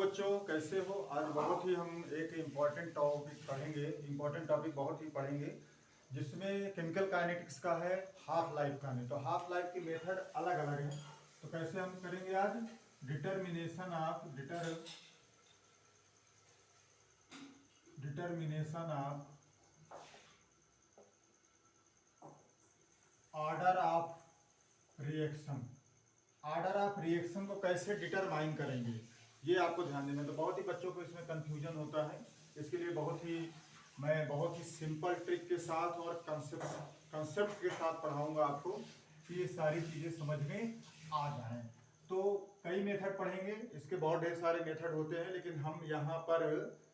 बच्चों, कैसे हो? आज बहुत ही हम एक इम्पॉर्टेंट टॉपिक बहुत ही पढ़ेंगे, जिसमें केमिकल काइनेटिक्स का है, हाफ लाइफ का नहीं। तो हाफ लाइफ की मेथड अलग अलग है। तो कैसे हम करेंगे आज? Determination of order of reaction को कैसे डिटरमाइन करेंगे, ये आपको ध्यान देना। तो बहुत ही बच्चों को इसमें कंफ्यूजन होता है। इसके लिए मैं बहुत ही सिंपल ट्रिक के साथ और कंसेप्ट के साथ पढ़ाऊंगा आपको, कि ये सारी चीज़ें समझ में आ जाएं। तो कई मेथड पढ़ेंगे, इसके बहुत ढेर सारे मेथड होते हैं, लेकिन हम यहाँ पर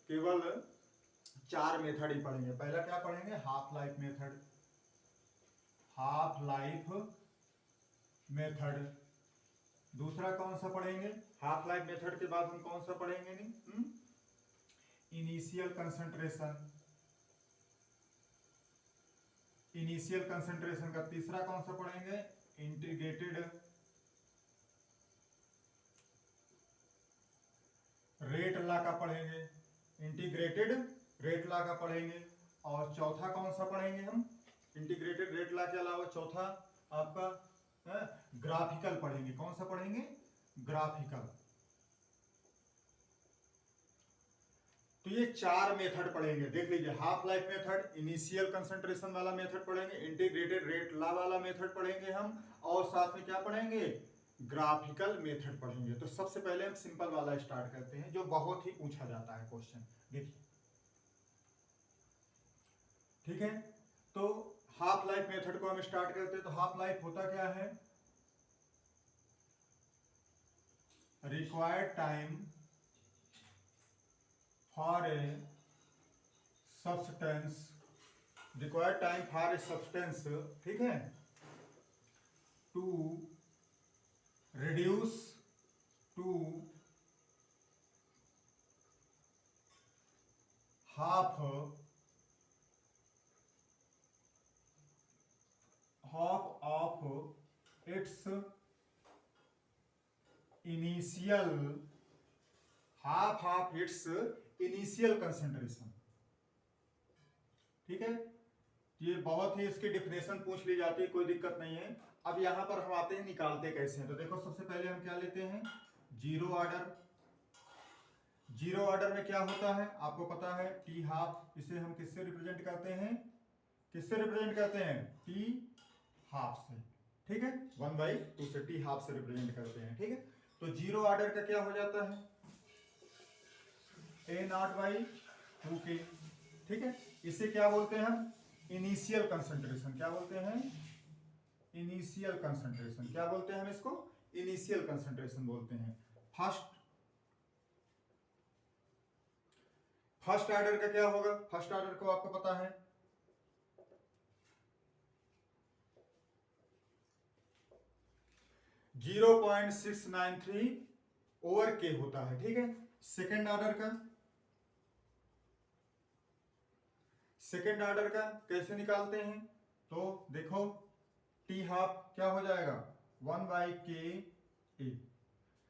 केवल 4 मेथड ही पढ़ेंगे। पहला क्या पढ़ेंगे? Half life method. दूसरा कौन सा पढ़ेंगे? हाफ लाइफ मेथड के बाद हम कौन सा पढ़ेंगे? नहीं, इनिशियल कंसंट्रेशन का। तीसरा कौन सा पढ़ेंगे? इंटीग्रेटेड रेट लॉ का पढ़ेंगे। और चौथा कौन सा पढ़ेंगे हम? इंटीग्रेटेड रेट लॉ के अलावा चौथा आपका ग्राफिकल पढ़ेंगे। कौन सा पढ़ेंगे? ग्राफिकल। तो ये 4 मेथड पढ़ेंगे, देख लीजिए। Half life method, initial concentration वाला मेथड पढ़ेंगे, इंटीग्रेटेड रेट लॉ वाला मेथड पढ़ेंगे हम, और साथ में क्या पढ़ेंगे? ग्राफिकल मेथड पढ़ेंगे। तो सबसे पहले हम सिंपल वाला स्टार्ट करते हैं, जो बहुत ही पूछा जाता है क्वेश्चन। देखिए, ठीक है। तो हाफ लाइफ मेथड को हम स्टार्ट करते हैं। तो हाफ लाइफ होता क्या है? Required time for a substance, ठीक है, to reduce to half of its initial concentration. ठीक है, ये बहुत ही इसकी डिफिनेशन पूछ ली जाती है, कोई दिक्कत नहीं है। अब यहां पर हम आते हैं, निकालते कैसे हैं। तो देखो, सबसे पहले हम क्या लेते हैं? जीरो ऑर्डर में क्या होता है आपको पता है? T half. इसे हम किससे रिप्रेजेंट करते हैं? टी हाफ से। ठीक है, 1/2 से टी हाफ से रिप्रेजेंट करते हैं। ठीक है, तो जीरो ऑर्डर का क्या हो जाता है? A0/2K। ठीक है, इसे क्या बोलते हैं हम? Initial concentration. क्या बोलते हैं? Initial concentration. क्या बोलते हैं हम इसको? इनिशियल कंसंट्रेशन बोलते हैं। फर्स्ट ऑर्डर का क्या होगा? फर्स्ट ऑर्डर को आपको पता है, 0.693/K होता है। ठीक है, सेकेंड ऑर्डर का कैसे निकालते हैं? तो देखो, टी हाफ क्या हो जाएगा? 1/K।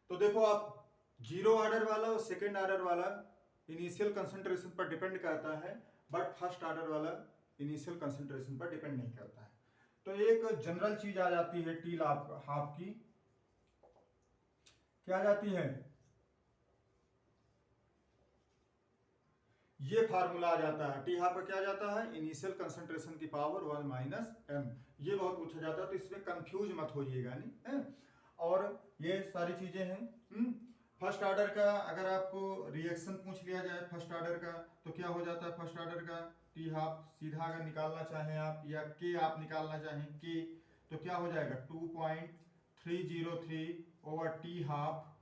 तो देखो आप, जीरो ऑर्डर वाला और सेकेंड ऑर्डर वाला इनिशियल कंसंट्रेशन पर डिपेंड करता है, बट फर्स्ट ऑर्डर वाला इनिशियल कंसंट्रेशन पर डिपेंड नहीं करता है। तो एक जनरल चीज आ जाती है टी हाफ की। क्या आ जाती है? ये फार्मूला आ जाता है। टी हाफ पर क्या जाता है? इनिशियल कंसंट्रेशन की पावर 1 - m। ये बहुत पूछा जाता है, तो इसमें कंफ्यूज मत होइएगा, नहीं है? और ये सारी चीजें हैं। फर्स्ट ऑर्डर का अगर आपको रिएक्शन पूछ लिया जाए फर्स्ट ऑर्डर का, तो क्या हो जाता है? फर्स्ट ऑर्डर का टी हाफ सीधा अगर निकालना चाहें आप, या के आप निकालना चाहें के, तो क्या हो जाएगा? 2.303/T half